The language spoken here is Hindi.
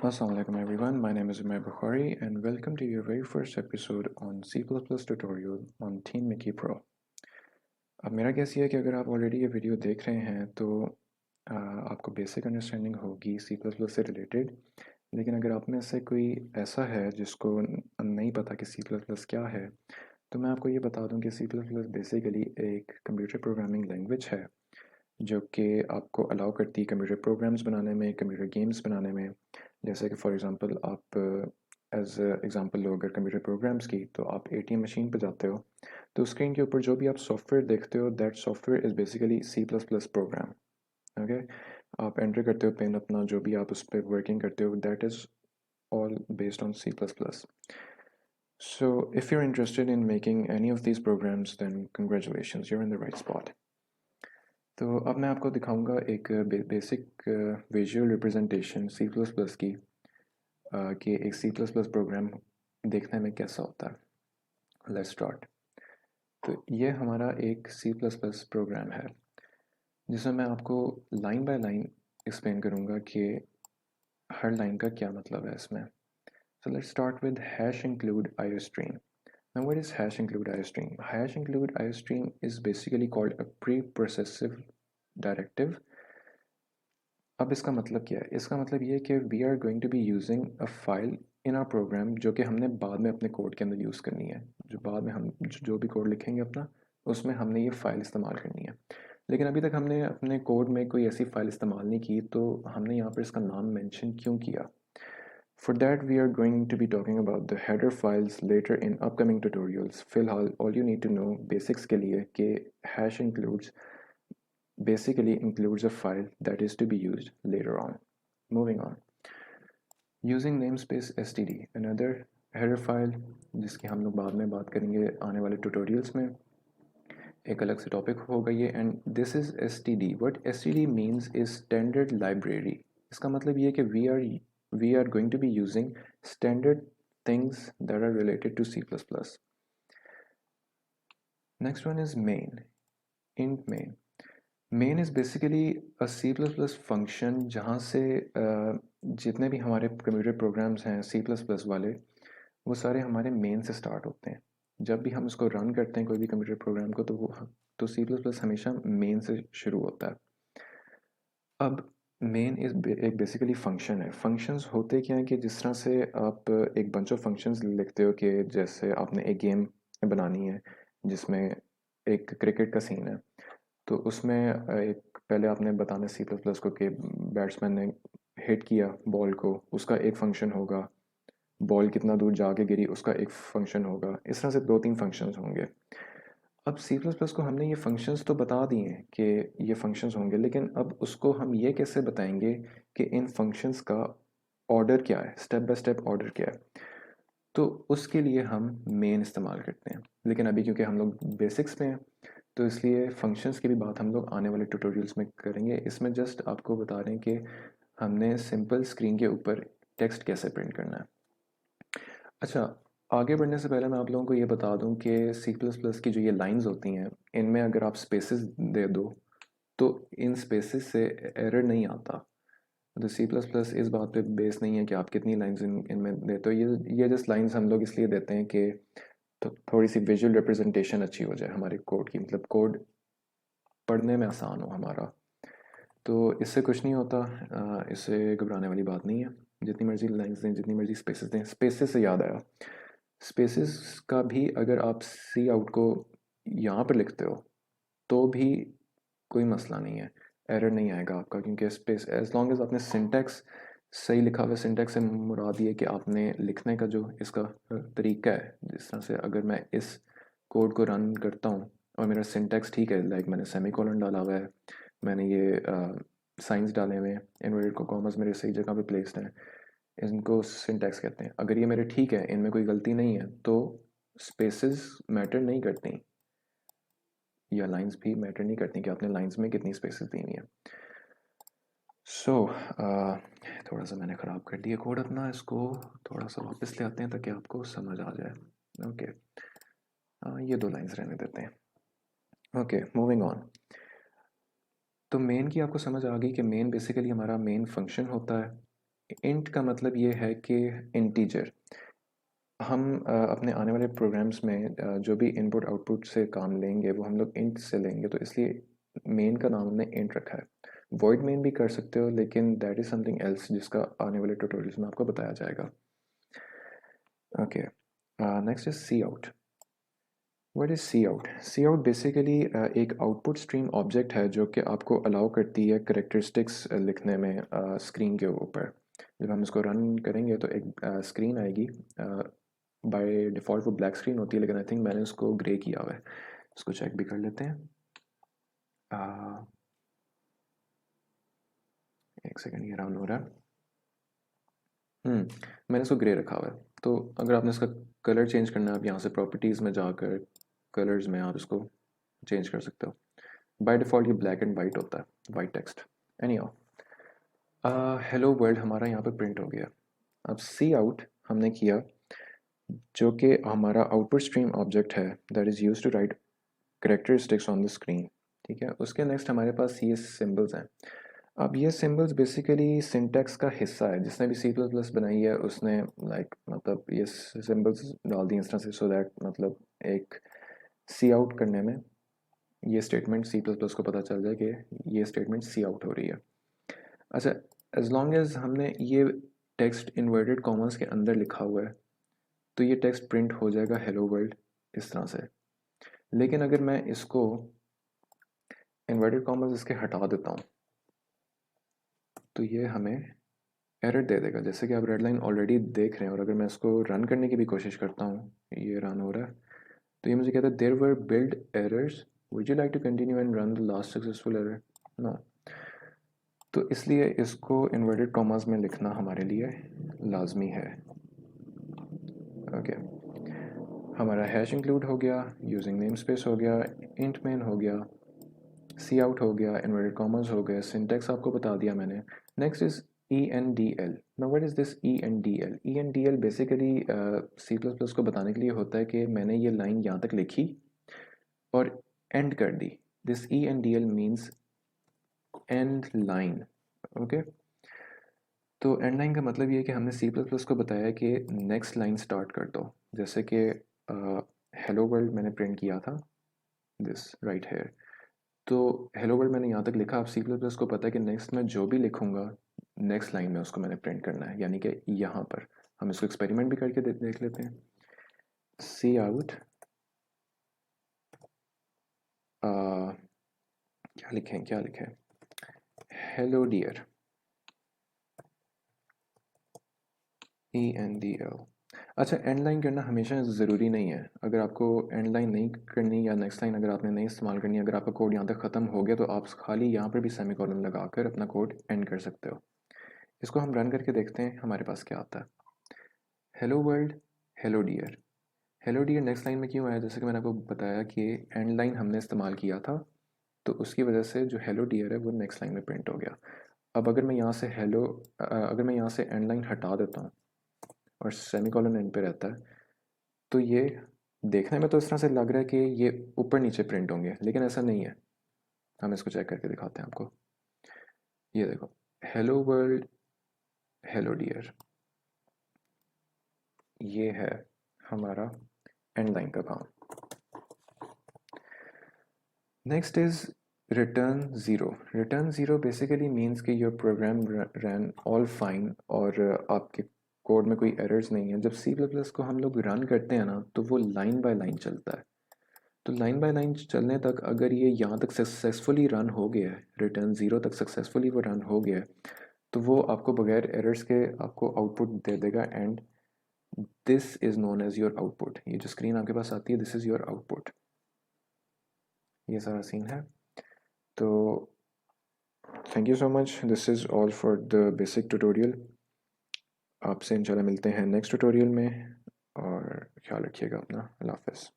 Assalamualaikum everyone, my name is Umar Bukhari and welcome to your very first episode on C++ tutorial on Teen Mickey Pro। अब मेरा guess ये है कि अगर आप already ये वीडियो देख रहे हैं तो आपको बेसिक अंडरस्टैंडिंग होगी C++ से रिलेटेड। लेकिन अगर आप में से कोई ऐसा है जिसको नहीं पता कि C++ क्या है, तो मैं आपको ये बता दूं कि C++ बेसिकली एक कंप्यूटर प्रोग्रामिंग लैंग्वेज है जो कि आपको अलाउ करती है कंप्यूटर प्रोग्राम्स बनाने में, कंप्यूटर गेम्स बनाने में। जैसे कि फॉर एग्जांपल आप एज एग्जांपल लो अगर कंप्यूटर प्रोग्राम्स की, तो आप एटीएम मशीन पर जाते हो तो स्क्रीन के ऊपर जो भी आप सॉफ्टवेयर देखते हो that software is basically C++ program. Okay, आप एंटर करते हो पिन अपना, जो भी आप उस पर वर्किंग करते हो that is all based on C++. So if you're interested in making any of these programs, then congratulations, you're in the right spot. तो अब मैं आपको दिखाऊंगा एक basic visual representation C plus plus की, कि एक सी प्लस प्लस प्रोग्राम देखने में कैसा होता है। Let's start. तो ये हमारा एक सी प्लस प्लस प्रोग्राम है जिसमें मैं आपको लाइन बाय लाइन एक्सप्लेन करूँगा कि हर लाइन का क्या मतलब है इसमें। So let's start with hash include iostream. Now what is hash include iostream? Hash include iostream is basically called a pre-processive directive. अब इसका मतलब क्या है? इसका मतलब ये है कि we are going to be using a file in our program जो कि हमने बाद में अपने कोड के अंदर यूज़ करनी है। जो बाद में हम जो भी कोड लिखेंगे अपना, उसमें हमने ये फ़ाइल इस्तेमाल करनी है। लेकिन अभी तक हमने अपने कोड में कोई ऐसी फ़ाइल इस्तेमाल नहीं की, तो हमने यहाँ पर इसका नाम मेंशन क्यों किया? For that, we are going to be talking about the header files later in upcoming tutorials. फिलहाल all you need to know basics के लिए कि hash basically includes a file that is to be used later on. Moving on. Using namespace std, another header file जिसकी हम लोग बाद में बात करेंगे आने वाले tutorials में, एक अलग से टॉपिक होगा ये। And this is std. What std means is standard library. इसका मतलब ये कि we are going to be using standard things that are related to C++. Next one is main. Int main. Main is basically a C++ function जहाँ से जितने भी हमारे कंप्यूटर प्रोग्राम्स हैं C++ वाले, वो सारे हमारे मेन से स्टार्ट होते हैं। जब भी हम उसको रन करते हैं कोई भी कंप्यूटर प्रोग्राम को, तो C++ हमेशा मेन से शुरू होता है। अब मेन एक बेसिकली फंक्शन है। फंक्शंस होते क्या हैं कि जिस तरह से आप एक बंच ऑफ फंक्शंस लिखते हो, कि जैसे आपने एक गेम बनानी है जिसमें एक क्रिकेट का सीन है, तो उसमें एक पहले आपने बताना सी प्लस प्लस को कि बैट्समैन ने हिट किया बॉल को, उसका एक फंक्शन होगा। बॉल कितना दूर जाके गिरी, उसका एक फंक्शन होगा। इस तरह से 2-3 फंक्शंस होंगे। अब सी प्लस प्लस को हमने ये फंक्शंस तो बता दिए हैं कि ये फंक्शंस होंगे, लेकिन अब उसको हम ये कैसे बताएंगे कि इन फंक्शंस का ऑर्डर क्या है, स्टेप बाय स्टेप ऑर्डर क्या है। तो उसके लिए हम मेन इस्तेमाल करते हैं। लेकिन अभी क्योंकि हम लोग बेसिक्स पे हैं, तो इसलिए फंक्शंस की भी बात हम लोग आने वाले ट्यूटोरियल्स में करेंगे। इसमें जस्ट आपको बता रहे हैं कि हमने सिंपल स्क्रीन के ऊपर टेक्स्ट कैसे प्रिंट करना है। अच्छा, आगे बढ़ने से पहले मैं आप लोगों को ये बता दूं कि सी प्लस प्लस की जो ये लाइंस होती हैं, इनमें अगर आप स्पेसेस दे दो तो इन स्पेसेस से एरर नहीं आता। तो सी प्लस प्लस इस बात पे बेस नहीं है कि आप कितनी लाइंस इनमें देते हो। ये जस्ट लाइंस हम लोग इसलिए देते हैं कि तो थोड़ी सी विजुअल रिप्रेजेंटेशन अच्छी हो जाए हमारे कोड की, मतलब कोड पढ़ने में आसान हो हमारा। तो इससे कुछ नहीं होता, इससे घबराने वाली बात नहीं है। जितनी मर्जी लाइंस दें, जितनी मर्जी स्पेसेस दें। स्पेसेस से याद आया, स्पेसेस का भी अगर आप सी आउट को यहाँ पर लिखते हो तो भी कोई मसला नहीं है, एरर नहीं आएगा आपका, क्योंकि स्पेस एज लॉन्ग एज आपने सिंटैक्स सही लिखा हुआ। सिंटैक्स से मुराद ये कि आपने लिखने का जो इसका तरीका है, जिस तरह से अगर मैं इस कोड को रन करता हूँ और मेरा सिंटैक्स ठीक है, लाइक मैंने सेमीकोलन डाला हुआ है, मैंने ये साइंस डाले हुए हैं, इन्वर्टेड कॉमर्स मेरे सही जगह पे प्लेस्ड हैं, इनको सिंटैक्स कहते हैं। अगर ये मेरे ठीक है, इनमें कोई गलती नहीं है, तो स्पेसेस मैटर नहीं करती, या लाइंस भी मैटर नहीं करती कि आपने लाइंस में कितनी स्पेसेस दी हुई है। सो थोड़ा सा मैंने ख़राब कर दिया कोड अपना, इसको थोड़ा सा वापस ले आते हैं ताकि आपको समझ आ जाए। ओके, ये 2 लाइंस रहने देते हैं। Okay, moving on. तो मेन की आपको समझ आ गई कि मेन बेसिकली हमारा मेन फंक्शन होता है। इंट का मतलब ये है कि इंटीजर। हम अपने आने वाले प्रोग्राम्स में जो भी इनपुट आउटपुट से काम लेंगे वो हम लोग इंट से लेंगे, तो इसलिए मेन का नाम हमने इंट रखा है। वॉइड मेन भी कर सकते हो, लेकिन दैट इज़ समथिंग एल्स जिसका आने वाले ट्यूटोरियल्स में आपको बताया जाएगा। Okay, next is C out. What is C out? C out basically एक आउटपुट स्ट्रीम ऑब्जेक्ट है जो कि आपको अलाउ करती है करेक्टरिस्टिक्स लिखने में स्क्रीन के ऊपर। जब हम इसको रन करेंगे तो एक स्क्रीन आएगी। बाय डिफ़ॉल्ट वो ब्लैक स्क्रीन होती है, लेकिन आई थिंक मैंने उसको ग्रे किया हुआ है। इसको चेक भी कर लेते हैं। एक सेकेंड, ये रन हो रहा है। मैंने इसको ग्रे रखा हुआ है। तो अगर आपने इसका कलर चेंज करना है, आप यहाँ से प्रॉपर्टीज़ में जाकर कलर्स में आप इसको चेंज कर सकते हो। बाय डिफ़ॉल्ट ये ब्लैक एंड वाइट होता है, white text. Any hello world हमारा यहाँ पे प्रिंट हो गया। अब सी आउट हमने किया, जो कि हमारा आउटपुट स्ट्रीम ऑब्जेक्ट है that is use to write characteristics on the screen. ठीक है, उसके नेक्स्ट हमारे पास ये सिंबल्स हैं। अब ये सिंबल्स बेसिकली सिंटैक्स का हिस्सा है। जिसने भी सी प्लस प्लस बनाई है उसने मतलब ये सिंबल्स डाल दिए इस तरह से, सो दैट मतलब एक सी आउट करने में ये स्टेटमेंट सी प्लस प्लस को पता चल जाए कि ये स्टेटमेंट सी आउट हो रही है। अच्छा, एज लॉन्ग एज हमने ये टेक्स्ट इन्वर्टेड कॉमर्स के अंदर लिखा हुआ है तो ये टेक्स्ट प्रिंट हो जाएगा हेलो वर्ल्ड इस तरह से। लेकिन अगर मैं इसको इन्वर्टेड कॉमर्स इसके हटा देता हूँ तो ये हमें एरर दे देगा, जैसे कि आप रेड लाइन ऑलरेडी देख रहे हैं। और अगर मैं इसको रन करने की भी कोशिश करता हूँ, ये रन हो रहा है, तो ये मुझे कहता है there were build errors, would you like to continue and run the last successful error? No. तो इसलिए इसको इन्वर्टेड कॉमर्स में लिखना हमारे लिए लाजमी है। ओके, हमारा हैश इंक्लूड हो गया, यूजिंग नेम स्पेस हो गया, इंट मेन हो गया, सी आउट हो गया, इन्वर्टेड कॉमर्स हो गए, सिंटेक्स आपको बता दिया मैंने। Next is E N D L. Now what is this E N D L? E N D L basically C plus plus को बताने के लिए होता है कि मैंने ये लाइन यहाँ तक लिखी और एंड कर दी। This E N D l means end line. Okay, तो एंड लाइन का मतलब ये है कि हमने सी प्लस प्लस को बताया कि नेक्स्ट लाइन स्टार्ट कर दो। जैसे कि हेलो वर्ल्ड मैंने प्रिंट किया था दिस राइट हेयर, तो हेलो वर्ल्ड मैंने यहाँ तक लिखा। अब सी प्लस प्लस को पता है कि नेक्स्ट में जो भी लिखूंगा नेक्स्ट लाइन में उसको मैंने प्रिंट करना है, यानी कि यहाँ पर। हम इसको एक्सपेरिमेंट भी करके देख लेते हैं। सी आउट क्या लिखें? Hello dear, E N D L. अच्छा, एंड लाइन करना हमेशा ज़रूरी नहीं है। अगर आपको एंड लाइन नहीं करनी या नेक्स्ट लाइन अगर आपने नहीं इस्तेमाल करनी, अगर आपका कोड यहाँ तक ख़त्म हो गया तो आप खाली यहाँ पर भी सेमी कॉलन लगा कर अपना कोड एंड कर सकते हो। इसको हम रन करके देखते हैं हमारे पास क्या आता है। Hello world, hello dear. Hello dear next line में क्यों आया? जैसे कि मैंने आपको बताया कि एंड लाइन हमने इस्तेमाल किया था, तो उसकी वजह से जो हेलो डियर है वो नेक्स्ट लाइन में प्रिंट हो गया। अब अगर मैं यहाँ से अगर मैं यहाँ से एंड लाइन हटा देता हूँ और सेमी कॉलन एंड पे रहता है, तो ये देखने में तो इस तरह से लग रहा है कि ये ऊपर नीचे प्रिंट होंगे, लेकिन ऐसा नहीं है। हम इसको चेक करके दिखाते हैं आपको। ये देखो, हेलो वर्ल्ड, हेलो डियर, ये है हमारा एंड लाइन का काम। Next is return zero. Return zero basically means कि your program run all fine और आपके कोड में कोई एरर्स नहीं है। जब सी प्लस प्लस को हम लोग रन करते हैं ना, तो वो लाइन बाय लाइन चलता है। तो लाइन बाय लाइन चलने तक अगर ये यहाँ तक सक्सेसफुली रन हो गया है, रिटर्न ज़ीरो तक सक्सेसफुली वो रन हो गया है, तो वो आपको बगैर एरर्स के आपको आउटपुट दे देगा। And this is known as your output. ये जो स्क्रीन आपके पास आती है, दिस इज़ योर आउटपुट। ये सारा सीन है। तो thank you so much, this is all for the basic tutorial. आपसे इंशाल्लाह मिलते हैं नेक्स्ट ट्यूटोरियल में, और ख्याल रखिएगा अपना। अल्लाह हाफ़िज़।